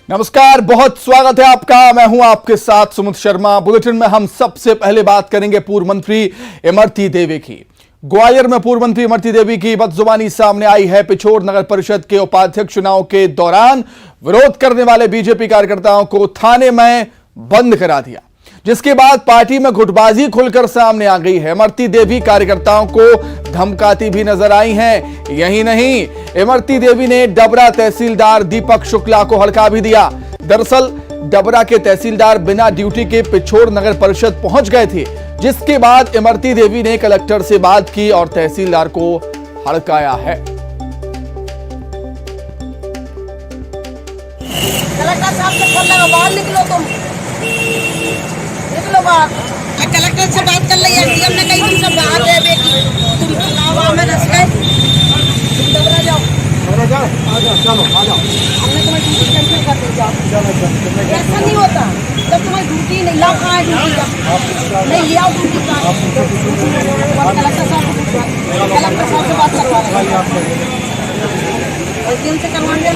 नमस्कार, बहुत स्वागत है आपका। मैं हूं आपके साथ सुमित शर्मा। बुलेटिन में हम सबसे पहले बात करेंगे पूर्व मंत्री इमरती देवी की। ग्वालियर में पूर्व मंत्री इमरती देवी की बदजुबानी सामने आई है। पिछोर नगर परिषद के उपाध्यक्ष चुनाव के दौरान विरोध करने वाले बीजेपी कार्यकर्ताओं को थाने में बंद करा दिया, जिसके बाद पार्टी में गुटबाजी खुलकर सामने आ गई है। इमरती देवी कार्यकर्ताओं को धमकाती भी नजर आई हैं। यही नहीं, इमरती देवी ने डबरा तहसीलदार दीपक शुक्ला को हड़का भी दिया। दरअसल डबरा के तहसीलदार बिना ड्यूटी के पिछोर नगर परिषद पहुंच गए थे, जिसके बाद इमरती देवी ने कलेक्टर से बात की और तहसीलदार को हड़काया है। कलेक्टर साहब से फोन लगा, बाहर निकलो तुम, निकलो बाहर। कलेक्टर से बात कर ली, एसडीएम ने कही तुम सब बाहर रहे बेटी, तुम चुनाव में रस गए, तुम डबरा जाओ, आ जाओ, चलो आ जाओ। हमने तुम्हें ड्यूटी कैंसिल कर दी, जाओ। ऐसा नहीं होता, जब तुम्हें ड्यूटी नहीं लाओ, कहाँ है ड्यूटी का, नहीं लिया ड्यूटी का। कलेक्टर साहब से बात करवा रहे, एसडीएम से करवाने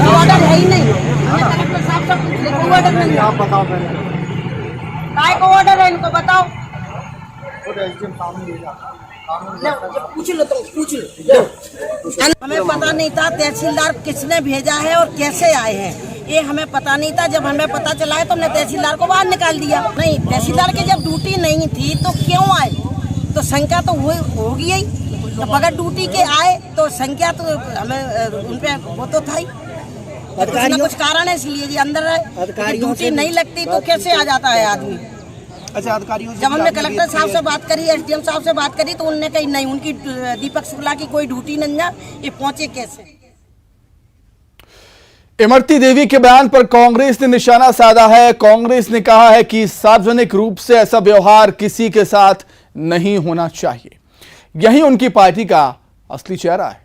ऑर्डर है ही नहीं। कलेक्टर साहब से पूछ ले, कोई ऑर्डर नहीं। आप बताओ, काय को ऑर्डर है इनको बताओ। पूछ लो, तुम पूछ लो। हमें पता नहीं था तहसीलदार किसने भेजा है और कैसे आए हैं, ये हमें पता नहीं था। जब हमें पता चला है तो हमने तहसीलदार को बाहर निकाल दिया। नहीं, तहसीलदार की जब ड्यूटी नहीं थी तो क्यों आए, तो संख्या तो होगी ही। तो बगैर ड्यूटी के आए तो संख्या तो हमें उनपे वो तो था ही, कुछ न कुछ कारण है, इसलिए जी अंदर रहे। ड्यूटी नहीं लगती तो कैसे आ जाता है आदमी। अच्छा, अधिकारियों से जब हमने कलेक्टर साहब से बात करी, एसडीएम साहब से बात करी, तो उन्होंने कही नहीं, उनकी दीपक शुक्ला की कोई ड्यूटी नहीं है, ये पहुंचे कैसे। इमरती देवी के बयान पर कांग्रेस ने निशाना साधा है। कांग्रेस ने कहा है कि सार्वजनिक रूप से ऐसा व्यवहार किसी के साथ नहीं होना चाहिए। यही उनकी पार्टी का असली चेहरा है।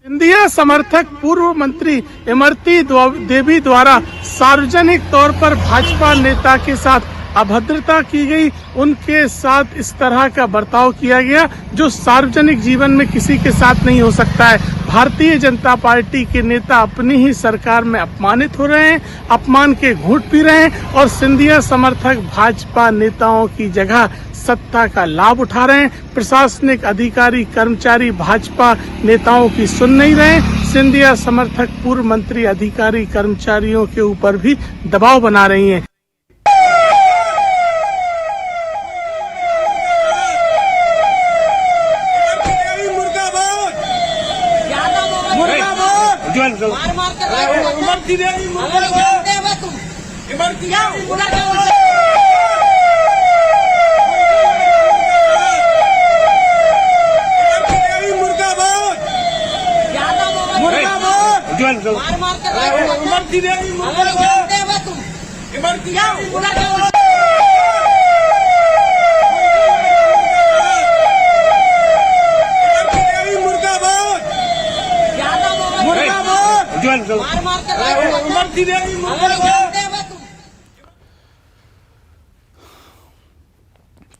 सिंधिया समर्थक पूर्व मंत्री इमरती देवी द्वारा सार्वजनिक तौर पर भाजपा नेता के साथ अभद्रता की गई, उनके साथ इस तरह का बर्ताव किया गया जो सार्वजनिक जीवन में किसी के साथ नहीं हो सकता है। भारतीय जनता पार्टी के नेता अपनी ही सरकार में अपमानित हो रहे हैं, अपमान के घूंट पी रहे हैं और सिंधिया समर्थक भाजपा नेताओं की जगह सत्ता का लाभ उठा रहे हैं। प्रशासनिक अधिकारी कर्मचारी भाजपा नेताओं की सुन नहीं रहे। सिंधिया समर्थक पूर्व मंत्री अधिकारी कर्मचारियों के ऊपर भी दबाव बना रही हैं।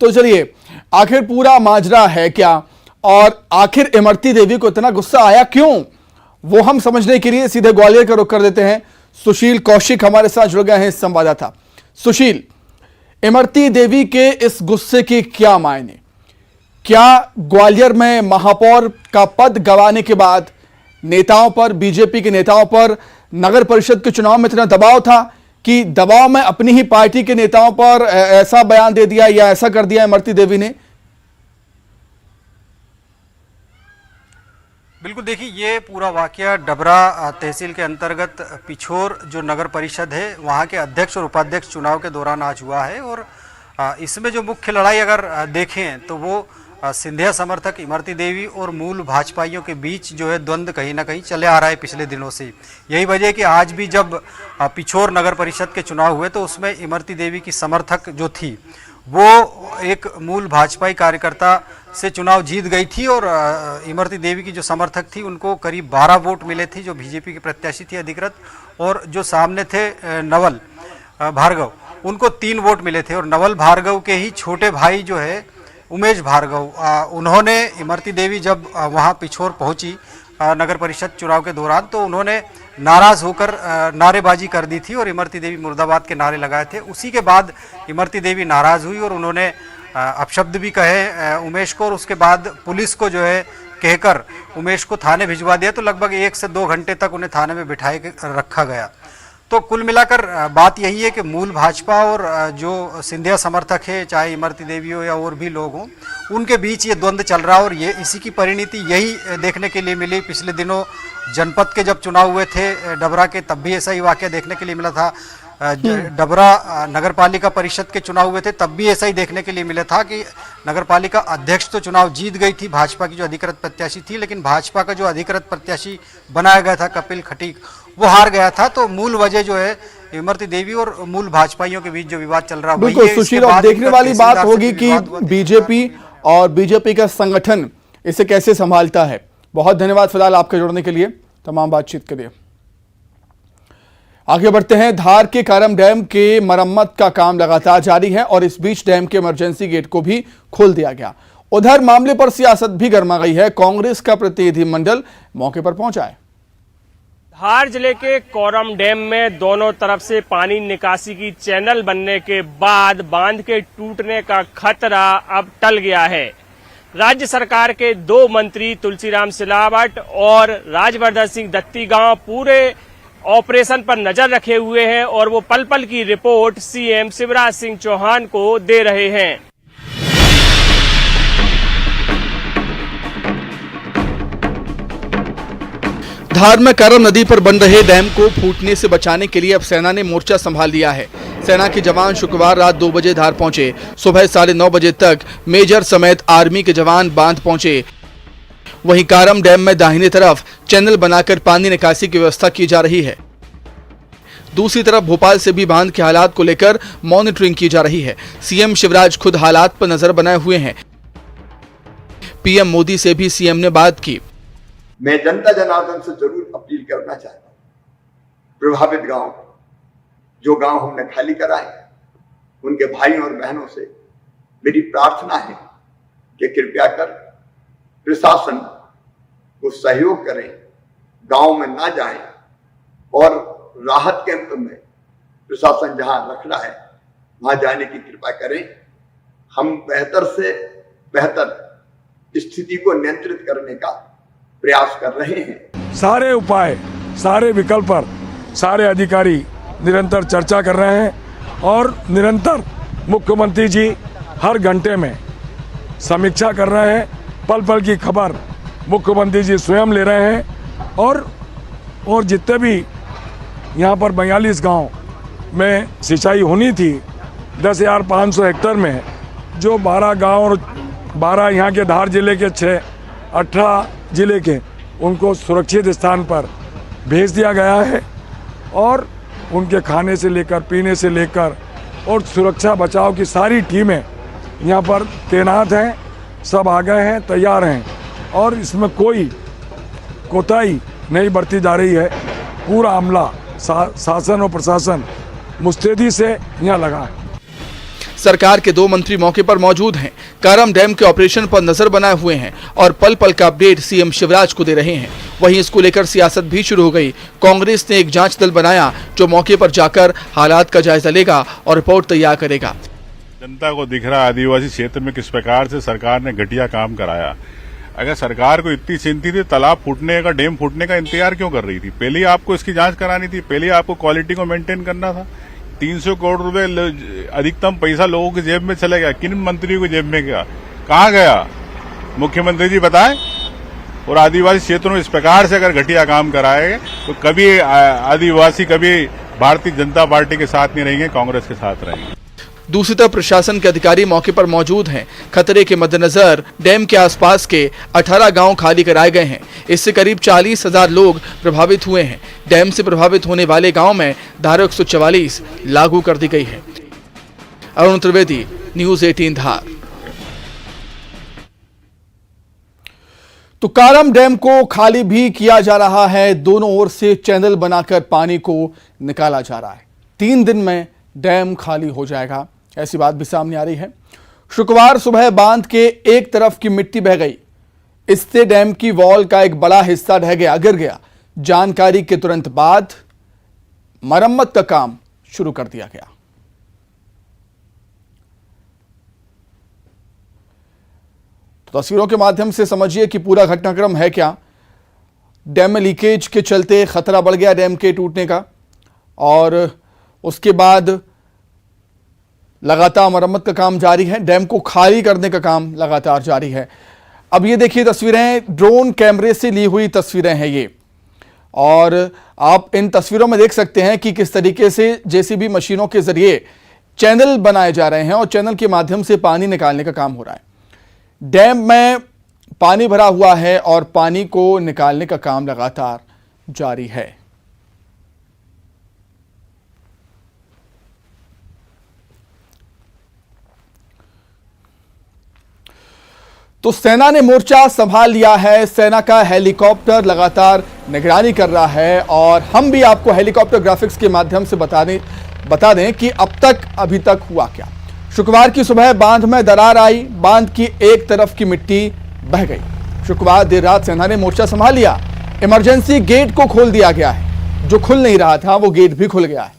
तो चलिए, आखिर पूरा माजरा है क्या और आखिर इमरती देवी को इतना गुस्सा आया क्यों, वो हम समझने के लिए सीधे ग्वालियर का रुख कर देते हैं। सुशील कौशिक हमारे साथ जुड़ गए हैं, संवाददाता। सुशील, इमरती देवी के इस गुस्से के क्या मायने? क्या ग्वालियर में महापौर का पद गंवाने के बाद नेताओं पर, बीजेपी के नेताओं पर नगर परिषद के चुनाव में इतना दबाव था कि दबाव में अपनी ही पार्टी के नेताओं पर ऐसा बयान दे दिया या ऐसा कर दिया इमरती देवी ने? बिल्कुल, देखिए, ये पूरा वाकया डबरा तहसील के अंतर्गत पिछोर जो नगर परिषद है वहाँ के अध्यक्ष और उपाध्यक्ष चुनाव के दौरान आज हुआ है। और इसमें जो मुख्य लड़ाई अगर देखें तो वो सिंधिया समर्थक इमरती देवी और मूल भाजपाइयों के बीच जो है द्वंद्व कहीं ना कहीं चले आ रहा है पिछले दिनों से। यही वजह है कि आज भी जब पिछोर नगर परिषद के चुनाव हुए तो उसमें इमरती देवी की समर्थक जो थी वो एक मूल भाजपाई कार्यकर्ता से चुनाव जीत गई थी और इमरती देवी की जो समर्थक थी उनको करीब 12 वोट मिले थे, जो बीजेपी के प्रत्याशी थी अधिकृत, और जो सामने थे नवल भार्गव उनको 3 वोट मिले थे। और नवल भार्गव के ही छोटे भाई जो है उमेश भार्गव, उन्होंने इमरती देवी जब वहाँ पिछोर पहुँची नगर परिषद चुनाव के दौरान, तो उन्होंने नाराज़ होकर नारेबाजी कर दी थी और इमरती देवी मुर्दाबाद के नारे लगाए थे। उसी के बाद इमरती देवी नाराज़ हुई और उन्होंने अपशब्द भी कहे उमेश को, और उसके बाद पुलिस को जो है कहकर उमेश को थाने भिजवा दिया। तो लगभग 1 से 2 घंटे तक उन्हें थाने में बिठाए रखा गया। तो कुल मिलाकर बात यही है कि मूल भाजपा और जो सिंधिया समर्थक है, चाहे इमरती देवी हो या और भी लोग हों, उनके बीच ये द्वंद्व चल रहा है और ये इसी की परिणति यही देखने के लिए मिली। पिछले दिनों जनपद के जब चुनाव हुए थे डबरा के, तब भी ऐसा ही वाकया देखने के लिए मिला था। डबरा नगर पालिका परिषद के चुनाव हुए थे, तब भी ऐसा ही देखने के लिए मिला था कि नगर पालिका अध्यक्ष तो चुनाव जीत गई थी भाजपा की जो अधिकृत प्रत्याशी थी, लेकिन भाजपा का जो अधिकृत प्रत्याशी बनाया गया था कपिल खटीक, वो हार गया था। तो मूल वजह जो है इमरती देवी और मूल भाजपाइयों के बीच जो विवाद चल रहा है, बिल्कुल सुशील, अब देखने वाली बात होगी कि बीजेपी और बीजेपी का संगठन इसे कैसे संभालता है। बहुत धन्यवाद फिलहाल आपके जुड़ने के लिए, तमाम बातचीत के लिए। आगे बढ़ते हैं। धार के कारम डैम के मरम्मत का काम लगातार जारी है और इस बीच डैम के इमरजेंसी गेट को भी खोल दिया गया। उधर मामले पर सियासत भी गर्मा गई है। कांग्रेस का प्रतिनिधिमंडल मौके पर पहुंचा है। धार जिले के कोरम डैम में दोनों तरफ से पानी निकासी की चैनल बनने के बाद बांध के टूटने का खतरा अब टल गया है। राज्य सरकार के 2 मंत्री तुलसीराम सिलावट और राजवर्धन सिंह दत्तीगांव पूरे ऑपरेशन पर नजर रखे हुए हैं और वो पल पल की रिपोर्ट सीएम शिवराज सिंह चौहान को दे रहे हैं। धार में करम नदी पर बन रहे डैम को फूटने से बचाने के लिए अब सेना ने मोर्चा संभाल लिया है। सेना के जवान शुक्रवार रात 2 बजे धार पहुंचे। सुबह 9:30 बजे तक मेजर समेत आर्मी के जवान बांध पहुंचे। वहीं कारम डैम में दाहिने तरफ चैनल बनाकर पानी निकासी की व्यवस्था की जा रही है। दूसरी तरफ भोपाल से भी बांध के हालात को लेकर मॉनिटरिंग की जा रही है। सीएम शिवराज खुद हालात पर नजर बनाए हुए हैं। पीएम मोदी से भी सीएम ने बात की। मैं जनता जनार्दन से जरूर अपील करना चाहता हूं, प्रभावित गांव, जो गांव हमने खाली कराए, उनके भाइयों और बहनों से मेरी प्रार्थना है कि कृपया कर प्रशासन को सहयोग करें, गांव में ना जाएं और राहत कैंप में प्रशासन जहां रख रहा है वहां जाने की कृपा करें। हम बेहतर से बेहतर स्थिति को नियंत्रित करने का प्रयास कर रहे हैं। सारे उपाय, सारे विकल्प पर सारे अधिकारी निरंतर चर्चा कर रहे हैं और निरंतर मुख्यमंत्री जी हर घंटे में समीक्षा कर रहे हैं। पल पल की खबर मुख्यमंत्री जी स्वयं ले रहे हैं और जितने भी यहाँ पर 42 गांव में सिंचाई होनी थी 10,500 हेक्टेयर में, जो 12 गांव और 12 यहाँ के धार जिले के 18 जिले के, उनको सुरक्षित स्थान पर भेज दिया गया है और उनके खाने से लेकर पीने से लेकर और सुरक्षा बचाव की सारी टीमें यहाँ पर तैनात हैं। सब आ गए हैं, तैयार हैं और इसमें कोई कोताही नहीं बरती जा रही है। पूरा अमला, शासन और प्रशासन मुस्तैदी से यहाँ लगा है। सरकार के 2 मंत्री मौके पर मौजूद हैं। कारम डैम के ऑपरेशन पर नजर बनाए हुए हैं और पल पल का अपडेट सीएम शिवराज को दे रहे हैं। वहीं इसको लेकर सियासत भी शुरू हो गई। कांग्रेस ने एक जांच दल बनाया जो मौके पर जाकर हालात का जायजा लेगा और रिपोर्ट तैयार करेगा। जनता को दिख रहा आदिवासी क्षेत्र में किस प्रकार से सरकार ने घटिया काम कराया। अगर सरकार को इतनी चिंता थी, तालाब फूटने का, डैम फूटने का इंतजार क्यों कर रही थी? पहले ही आपको इसकी जांच करानी थी, पहले ही आपको क्वालिटी को मेंटेन करना था। 300 करोड़ रुपए अधिकतम पैसा लोगों की जेब में चले गया। किन मंत्रियों की जेब में गया? कहाँ गया? मुख्यमंत्री जी बताएं। और आदिवासी क्षेत्रों में इस प्रकार से अगर घटिया काम कराए तो कभी आदिवासी कभी भारतीय जनता पार्टी के साथ नहीं रहेंगे, कांग्रेस के साथ रहेंगे। दूसरी तरफ प्रशासन के अधिकारी मौके पर मौजूद हैं। खतरे के मद्देनजर डैम के आसपास के 18 गांव खाली कराए गए हैं। इससे करीब 40,000 लोग प्रभावित हुए हैं। डैम से प्रभावित होने वाले गांव में धारा 144 लागू कर दी गई है। अरुण त्रिवेदी, न्यूज़ 18 धार। तो कारम डैम को खाली भी किया जा रहा है। दोनों ओर से चैनल बनाकर पानी को निकाला जा रहा है। 3 दिन में डैम खाली हो जाएगा, ऐसी बात भी सामने आ रही है। शुक्रवार सुबह बांध के एक तरफ की मिट्टी बह गई। इससे डैम की वॉल का एक बड़ा हिस्सा ढह गया, गिर गया। जानकारी के तुरंत बाद मरम्मत का काम शुरू कर दिया गया। तो तस्वीरों के माध्यम से समझिए कि पूरा घटनाक्रम है क्या। डैम में लीकेज के चलते खतरा बढ़ गया डैम के टूटने का, और उसके बाद लगातार मरम्मत का काम जारी है। डैम को खाली करने का काम लगातार जारी है। अब ये देखिए तस्वीरें, ड्रोन कैमरे से ली हुई तस्वीरें हैं ये, और आप इन तस्वीरों में देख सकते हैं कि किस तरीके से जेसीबी मशीनों के जरिए चैनल बनाए जा रहे हैं और चैनल के माध्यम से पानी निकालने का काम हो रहा है। डैम में पानी भरा हुआ है और पानी को निकालने का काम लगातार जारी है। तो सेना ने मोर्चा संभाल लिया है। सेना का हेलीकॉप्टर लगातार निगरानी कर रहा है, और हम भी आपको हेलीकॉप्टर ग्राफिक्स के माध्यम से बता दें कि अभी तक हुआ क्या। शुक्रवार की सुबह बांध में दरार आई, बांध की एक तरफ की मिट्टी बह गई। शुक्रवार देर रात सेना ने मोर्चा संभाल लिया। इमरजेंसी गेट को खोल दिया गया है, जो खुल नहीं रहा था वो गेट भी खुल गया है,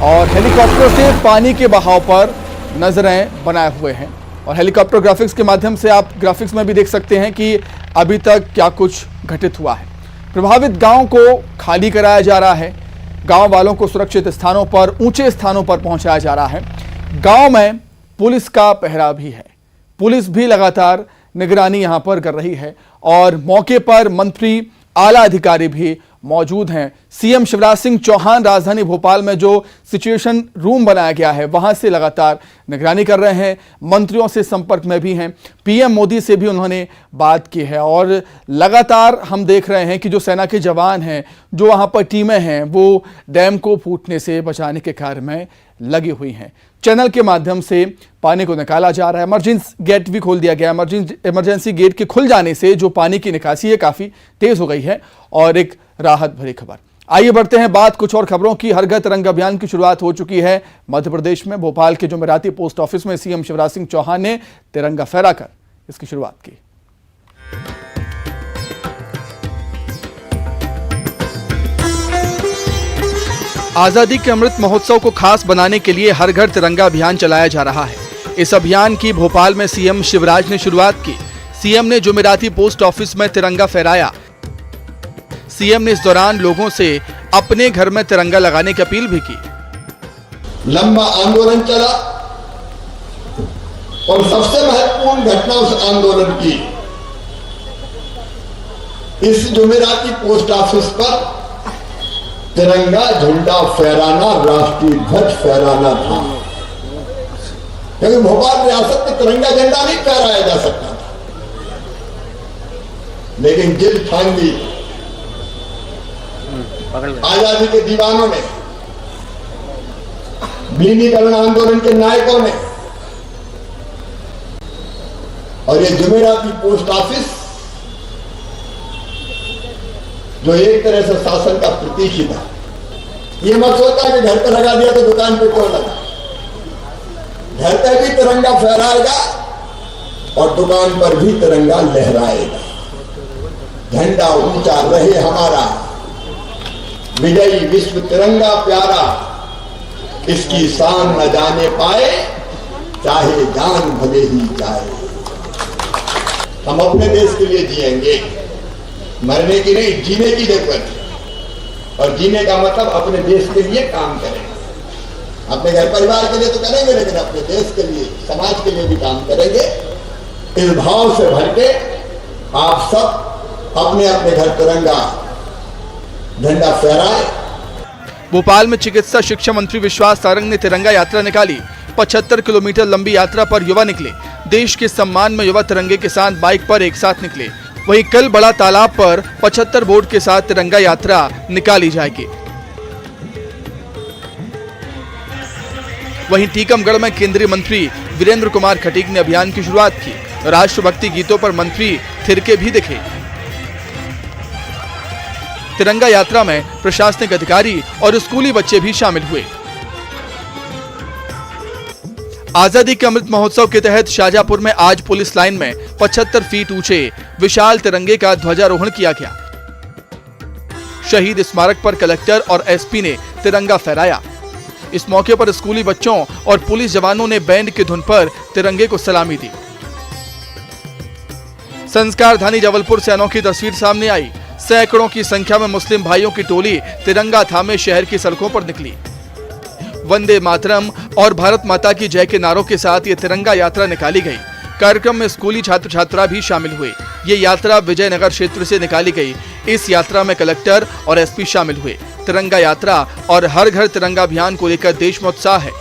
और हेलीकॉप्टर से पानी के बहाव पर नजरें बनाए हुए हैं। और हेलीकॉप्टर ग्राफिक्स के माध्यम से आप ग्राफिक्स में भी देख सकते हैं कि अभी तक क्या कुछ घटित हुआ है। प्रभावित गांव को खाली कराया जा रहा है। गांव वालों को सुरक्षित स्थानों पर, ऊंचे स्थानों पर पहुंचाया जा रहा है। गांव में पुलिस का पहरा भी है। पुलिस भी लगातार निगरानी यहां पर कर रही है, और मौके पर मंत्री, आला अधिकारी भी मौजूद हैं। सीएम शिवराज सिंह चौहान राजधानी भोपाल में जो सिचुएशन रूम बनाया गया है वहां से लगातार निगरानी कर रहे हैं। मंत्रियों से संपर्क में भी हैं। पीएम मोदी से भी उन्होंने बात की है, और लगातार हम देख रहे हैं कि जो सेना के जवान हैं, जो वहां पर टीमें हैं, वो डैम को फूटने से बचाने के कार्य में लगी हुई हैं। चैनल के माध्यम से पानी को निकाला जा रहा है। इमरजेंसी गेट भी खोल दिया गया। इमरजेंसी गेट के खुल जाने से जो पानी की निकासी है काफी तेज हो गई है, और एक राहत भरी खबर। आइए बढ़ते हैं बात कुछ और खबरों की। हर घर तिरंगा अभियान की शुरुआत हो चुकी है मध्य प्रदेश में। भोपाल के जुमेराती पोस्ट ऑफिस में सीएम शिवराज सिंह चौहान ने तिरंगा फहराकर इसकी शुरुआत की। आजादी के अमृत महोत्सव को खास बनाने के लिए हर घर तिरंगा अभियान चलाया जा रहा है। इस अभियान की भोपाल में सीएम शिवराज ने शुरुआत की। सीएम ने जुमेराती पोस्ट ऑफिस में तिरंगा फहराया। सीएम ने इस दौरान लोगों से अपने घर में तिरंगा लगाने की अपील भी की। लंबा आंदोलन चला, और सबसे महत्वपूर्ण घटना उस आंदोलन की इस जुमेराती पोस्ट ऑफिस पर तिरंगा झंडा फहराना, राष्ट्रीय ध्वज फहराना था। क्योंकि भोपाल रियासत में तिरंगा झंडा नहीं फहराया जा सकता था, लेकिन जिद ठान ली आजादी के दीवानों ने, विलीनीकरण आंदोलन के नायकों ने, और ये जुमेराती पोस्ट ऑफिस जो एक तरह से शासन का प्रतीक ही था। ये मत सोचता कि घर पर लगा दिया तो दुकान पे क्यों लगा। घर पर भी तिरंगा फहराएगा और दुकान पर भी तिरंगा लहराएगा। झंडा ऊंचा रहे हमारा, विजयी विश्व तिरंगा प्यारा, इसकी शान न जाने पाए, चाहे जान भले ही जाए। हम अपने देश के लिए जिएंगे, मरने की नहीं, जीने की जरूरत है। और जीने का मतलब अपने देश के लिए काम करेंगे। अपने घर परिवार के लिए तो करेंगे, लेकिन अपने देश के लिए, समाज के लिए भी काम करेंगे। इस भाव से भर के आप सब अपने अपने घर तिरंगा झंडा फहराए। भोपाल में चिकित्सा शिक्षा मंत्री विश्वास सारंग ने तिरंगा यात्रा निकाली। 75 किलोमीटर लंबी यात्रा पर युवा निकले। देश के सम्मान में युवा तिरंगे के साथ बाइक पर एक साथ निकले। वहीं कल बड़ा तालाब पर 75 बोट के साथ तिरंगा यात्रा निकाली जाएगी। वहीं टीकमगढ़ में केंद्रीय मंत्री वीरेंद्र कुमार खटीक ने अभियान की शुरुआत की। राष्ट्रभक्ति गीतों पर मंत्री थिरके भी दिखे। तिरंगा यात्रा में प्रशासनिक अधिकारी और स्कूली बच्चे भी शामिल हुए। आजादी के अमृत महोत्सव के तहत शाहजहांपुर में आज पुलिस लाइन में 75 फीट ऊंचे विशाल तिरंगे का ध्वजारोहण किया गया। शहीद स्मारक पर कलेक्टर और एसपी ने तिरंगा फहराया। इस मौके पर स्कूली बच्चों और पुलिस जवानों ने बैंड की धुन पर तिरंगे को सलामी दी। संस्कारधानी जबलपुर से अनोखी तस्वीर सामने आई। सैकड़ों की संख्या में मुस्लिम भाइयों की टोली तिरंगा थामे शहर की सड़कों पर निकली। वंदे मातरम और भारत माता की जय के नारों के साथ ये तिरंगा यात्रा निकाली गई। कार्यक्रम में स्कूली छात्र छात्रा भी शामिल हुए। ये यात्रा विजयनगर क्षेत्र से निकाली गई। इस यात्रा में कलेक्टर और एसपी शामिल हुए। तिरंगा यात्रा और हर घर तिरंगा अभियान को लेकर देश में उत्साह है।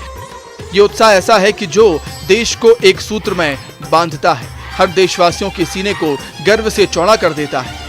ये उत्साह ऐसा है कि जो देश को एक सूत्र में बांधता है, हर देशवासियों के सीने को गर्व से चौड़ा कर देता है।